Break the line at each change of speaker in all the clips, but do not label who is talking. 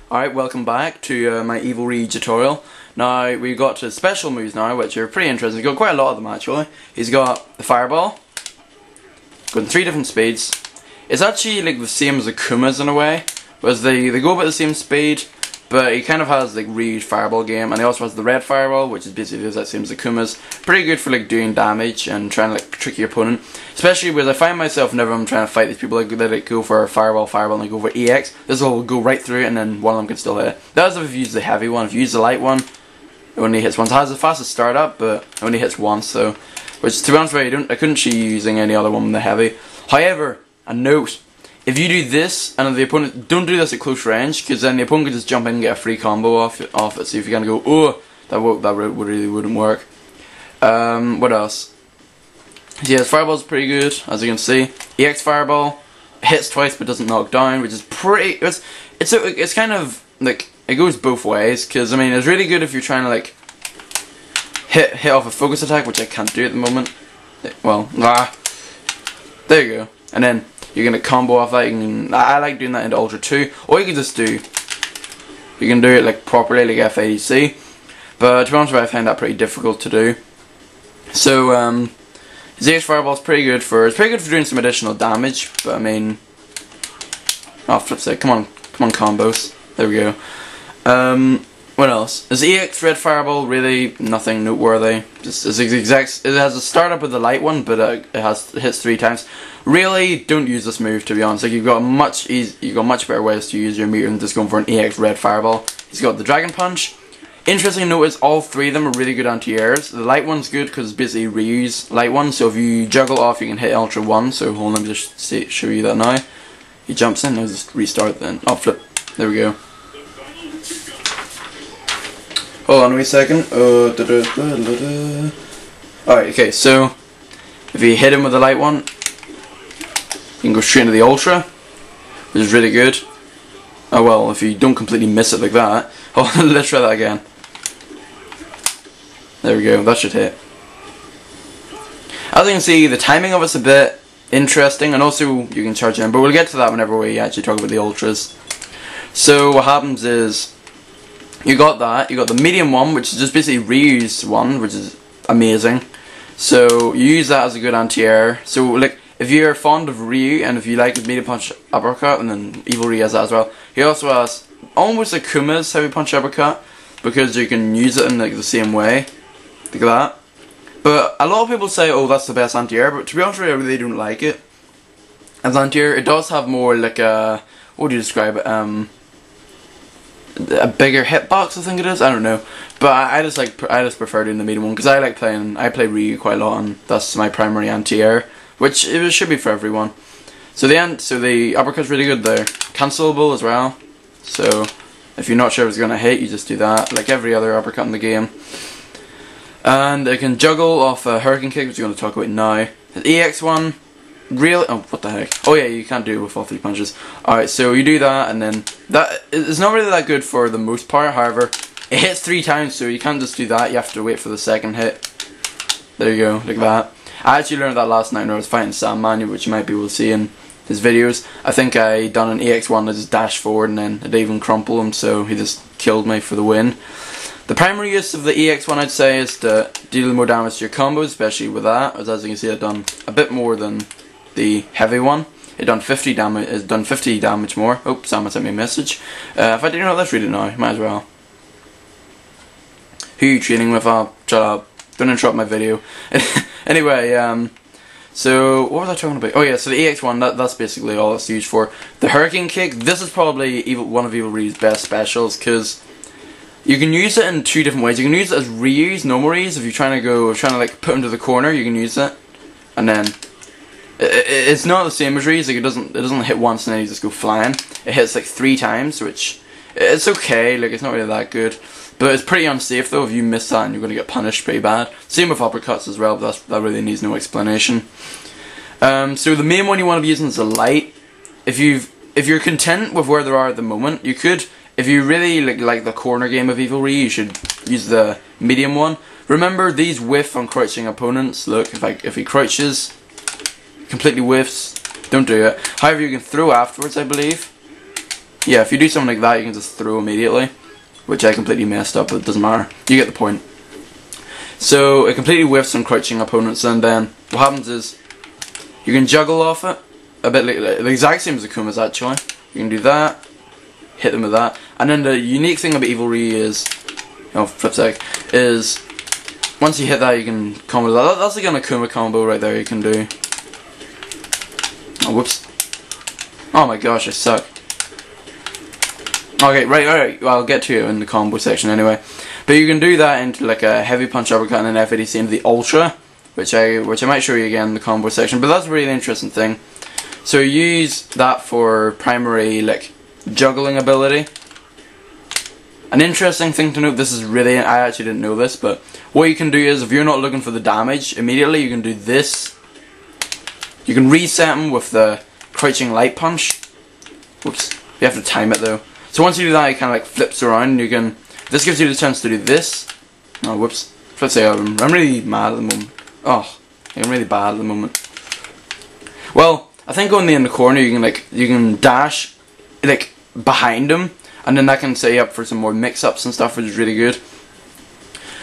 Alright, welcome back to my E.RYU tutorial. Now, we got to special moves now, which are pretty interesting. He's got quite a lot of them actually. He's got the fireball, going 3 different speeds. It's actually like the same as the Kumas in a way, whereas they go about the same speed, but he kind of has like Ryu's fireball game, and he also has the red fireball, which is basically the same as the Kumas. Pretty good for like doing damage and trying to like trick your opponent. Especially because I find myself whenever I'm trying to fight these people, they like go for fireball, and they go for EX. This will go right through it, and then one of them can still hit it. That's if you use the heavy one. If you use the light one, it only hits once. It has the fastest startup, but it only hits once. So, which to be honest with you, I couldn't see using any other one than the heavy. However, a note. If you do this, and the opponent, don't do this at close range, because then the opponent can just jump in and get a free combo off it. So if you're gonna go, oh, that really wouldn't work. What else? Yeah, his fireball's pretty good, as you can see. EX fireball hits twice but doesn't knock down, which is pretty. It's kind of like it goes both ways, because I mean it's really good if you're trying to like hit off a focus attack, which I can't do at the moment. Well, there you go, and then you're gonna combo off that. I like doing that into Ultra 2, or you can just do. You can do it like properly, like FADC. But to be honest with you, I find that pretty difficult to do. So his EX fireball is pretty good for doing some additional damage. But I mean, oh flip side, come on combos. There we go. What else? His EX red fireball really nothing noteworthy. Just it has a startup with the light one, but it hits 3 times. Really, don't use this move to be honest. Like you've got much better ways to use your meter than just going for an EX red fireball. He's got the dragon punch. Interesting to notice, all 3 of them are really good anti-airs. The light one's good because it's basically Ryu's light one. So if you juggle off, you can hit Ultra 1. So hold on, let me just show you that now. He jumps in. I'll just restart then. Oh flip. There we go. Hold on a wee second. Alright, okay, so if you hit him with the light one, you can go straight into the Ultra, which is really good. Oh well, if you don't completely miss it like that. Oh, let's try that again. There we go, that should hit. As you can see, the timing of it's a bit interesting, and also you can charge in, but we'll get to that whenever we actually talk about the Ultras. So what happens is, you got the medium one, which is just basically Ryu's one, which is amazing. So you use that as a good anti-air. So like, if you're fond of Ryu, and if you like his medium punch uppercut, and then E.RYU has that as well. He also has almost a Kuma's heavy punch uppercut, because you can use it in like the same way, like that. But a lot of people say, oh, that's the best anti-air, but to be honest with you, I really don't like it. As anti-air, it does have more like a, what do you describe it, a bigger hitbox, I think it is. I don't know, but I just prefer doing the medium one because I play Ryu quite a lot, and that's my primary anti-air, which it should be for everyone. So the uppercut's really good there, cancelable as well. So if you're not sure if it's gonna hit, you just do that, like every other uppercut in the game. And it can juggle off a hurricane kick, which we're gonna talk about now. The EX one. Really? Oh, what the heck? Oh yeah, you can't do it with all 3 punches. Alright, so you do that, and then that it's not really that good for the most part. However, it hits 3 times, so you can't just do that. You have to wait for the second hit. There you go, like that. I actually learned that last night when I was fighting Sandman, which you might be able to see in his videos. I think I done an EX1 that just dashed forward, and then it didn't even crumple him, so he just killed me for the win. The primary use of the EX1, I'd say, is to deal more damage to your combos, especially with that. As you can see, I've done a bit more than the heavy one. It done 50 damage. It's done 50 damage more. Oh, someone sent me a message. If I didn't know, let's read it now. Might as well. Who are you training with? Oh, shut up. Don't interrupt my video. Anyway, so what was I talking about? Oh yeah, so the EX1. That's basically all it's used for. The hurricane kick. This is probably one of E.RYU's best specials because you can use it in 2 different ways. You can use it as Ryu's normal Ryu's. If you're trying to like put him to the corner, you can use it, and then. It's not the same as Ryu's, like it doesn't hit once and then you just go flying. It hits like 3 times, which it's okay, like it's not really that good. But it's pretty unsafe though. If you miss that, and you're gonna get punished pretty bad. Same with uppercuts as well, but that really needs no explanation. So the main one you want to be using is the light. If you're content with where they are at the moment, you could, if you really like the corner game of E.RYU, you should use the medium one. Remember, these whiff on crouching opponents. Look, if he crouches, completely whiffs, don't do it. However, you can throw afterwards, I believe. yeah, if you do something like that, you can just throw immediately, which I completely messed up, but it doesn't matter. You get the point. So it completely whiffs on crouching opponents, and then what happens is you can juggle off it a bit like the exact same as the Kumas actually. You can do that, hit them with that, and then the unique thing about E.RYU is, flip sec, is once you hit that you can combo that. That's like an Akuma combo right there you can do. Oh, whoops. Oh my gosh, I suck. Okay, right, well, I'll get to it in the combo section anyway. But you can do that into like a heavy punch uppercut and an FADC into the Ultra, which I might show you again in the combo section, but that's a really interesting thing. So you use that for primary like juggling ability. An interesting thing to note, this is really, I actually didn't know this, but what you can do is if you're not looking for the damage immediately, you can do this. You can reset them with the crouching light punch. Whoops, you have to time it though. So once you do that, it kind of like flips around, and you can, this gives you the chance to do this. Oh, whoops. Let's say I'm really mad at the moment. Oh, I'm really bad at the moment. Well, I think going in the corner, you can dash like behind him, and then that can set you up for some more mix-ups and stuff, which is really good.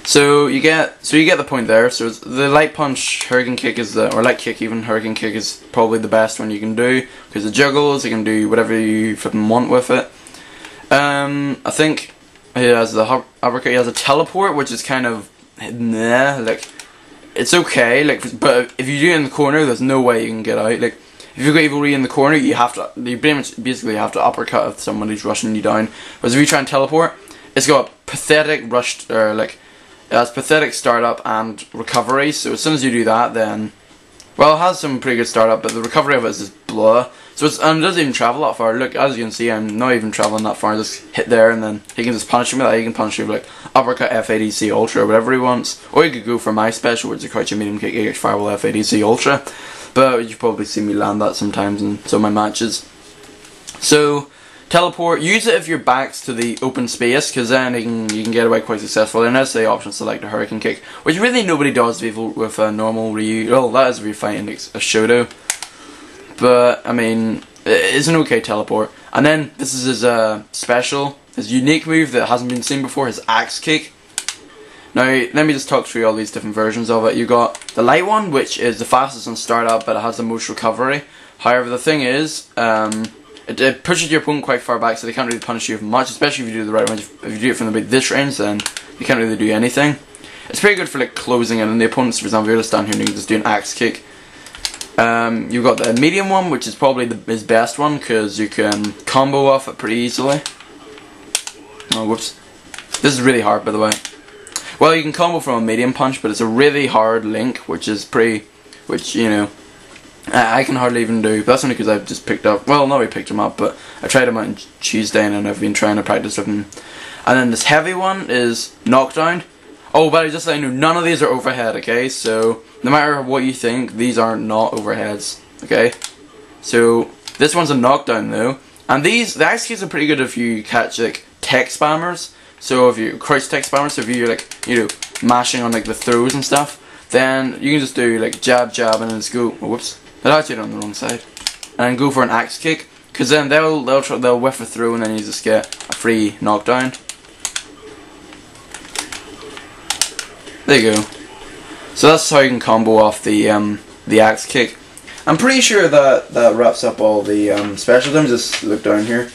So you get the point there. So the light punch, hurricane kick is or light kick even, hurricane kick is probably the best one you can do because it juggles. You can do whatever you flipping want with it. I think he has the uppercut. He has a teleport, which is kind of like it's okay. Like, but if you do it in the corner, there's no way you can get out. Like, if you've got E.RYU in the corner, you basically have to uppercut if somebody's rushing you down. Whereas if you try and teleport, it's got pathetic rush it has pathetic startup and recovery. So as soon as you do that, then well, it has some pretty good startup, but the recovery of it is just blah. So it doesn't even travel that far. Look, as you can see, I'm not even traveling that far. I just hit there, and then he can just punish me with that. He can punish you with like uppercut, FADC, Ultra, whatever he wants. Or you could go for my special, which is a crouching medium kick, AX Fireball, FADC, Ultra. But you've probably seen me land that sometimes in some of my matches. So teleport, use it if your back's to the open space, because then you can get away quite successfully. And that's the option select a hurricane kick, which really nobody does with a normal Ryu. Well, that is if you're fighting a Shoto. But I mean, it's an okay teleport. And then this is his special, his unique move that hasn't been seen before, his AXEKICK. Now, let me just talk through all these different versions of it. You got the light one, which is the fastest on startup, but it has the most recovery. However, the thing is, it pushes your opponent quite far back, so they can't really punish you much, especially if you do the right range. If you do it from this range, then you can't really do anything. It's pretty good for like closing in, and the opponents, for example, you're just down here and you can just do an AXEKICK. You've got the medium one, which is probably his best one, because you can combo off it pretty easily. Oh, whoops. This is really hard, by the way. Well, you can combo from a medium punch, but it's a really hard link, which you know, I can hardly even do. But that's only because I've just picked up, well, not really picked him up, but I tried him out on Tuesday, and I've been trying to practice with him. And then this heavy one is knockdown. Oh, but I just let you know, none of these are overhead, okay? So, no matter what you think, these are not overheads, okay? So, this one's a knockdown though. And the AXEKICKs are pretty good if you catch like tech spammers. So if you crouch tech spammers, so if you're like, you know, mashing on like the throws and stuff, then you can just do like jab, jab, and then just go, oh, whoops, that actually did on the wrong side. And go for an AXEKICK, because then they'll whiff a throw, and then you just get a free knockdown. There you go. So that's how you can combo off the AXEKICK. I'm pretty sure that wraps up all the special. Let me just look down here.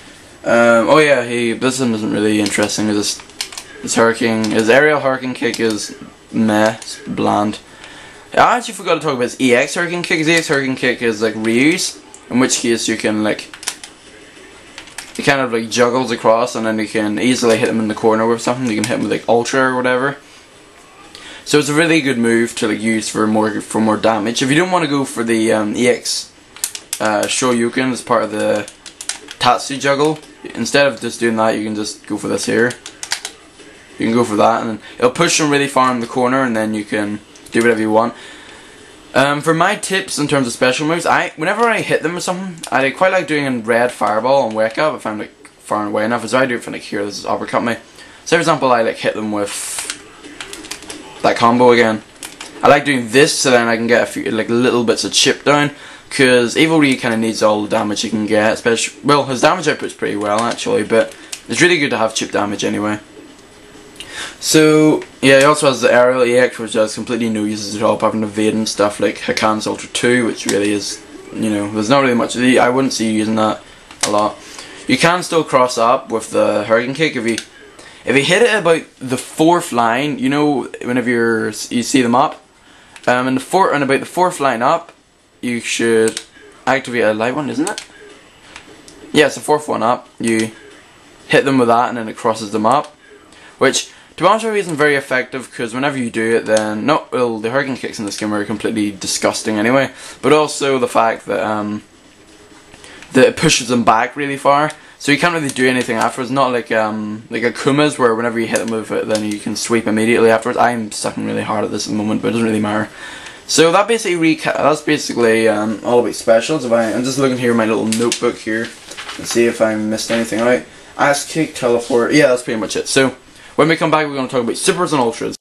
Oh yeah, this one isn't really interesting. His aerial hurricane kick is meh, it's bland. I actually forgot to talk about his EX hurricane kick. His EX hurricane kick is like Ryu's, in which case you can like, it kind of like juggles across, and then you can easily hit him in the corner with something. You can hit him with like Ultra or whatever. So it's a really good move to like use for more damage. If you don't want to go for the EX Shoryuken as part of the Tatsu juggle, instead of just doing that, you can just go for this here. You can go for that, and it'll push them really far in the corner, and then you can do whatever you want. For my tips in terms of special moves, whenever I hit them with something, I quite like doing a red fireball and wake up if I'm like far and away enough. As I do it for like here, this is uppercut me. So for example, I like hit them with that combo again. I like doing this so then I can get a few like little bits of chip down, because E.RYU kind of needs all the damage he can get, especially, well, his damage output's pretty well actually, but it's really good to have chip damage anyway. So, yeah, he also has the aerial EX, which does completely no uses at all, apart from evading stuff like Hakan's Ultra 2, which really is, you know, there's not really much, I wouldn't see you using that a lot. You can still cross up with the Hurricane Kick if you hit it about the 4th line, you know, whenever you see them up, and about the 4th line up, you should activate a light one, isn't it? Yeah, it's the 4th one up. You hit them with that and then it crosses them up, which, to be honest with you, isn't very effective, because whenever you do it then, well, the Hurricane Kicks in this game are completely disgusting anyway, but also the fact that that it pushes them back really far, so you can't really do anything afterwards. Not like Akuma's, where whenever you hit them with it then you can sweep immediately afterwards. I'm sucking really hard at this at the moment, but it doesn't really matter. So that's basically all about specials. I'm just looking here in my little notebook here and see if I missed anything out. AXEKICK, teleport, yeah, that's pretty much it. So when we come back, we're going to talk about supers and ultras.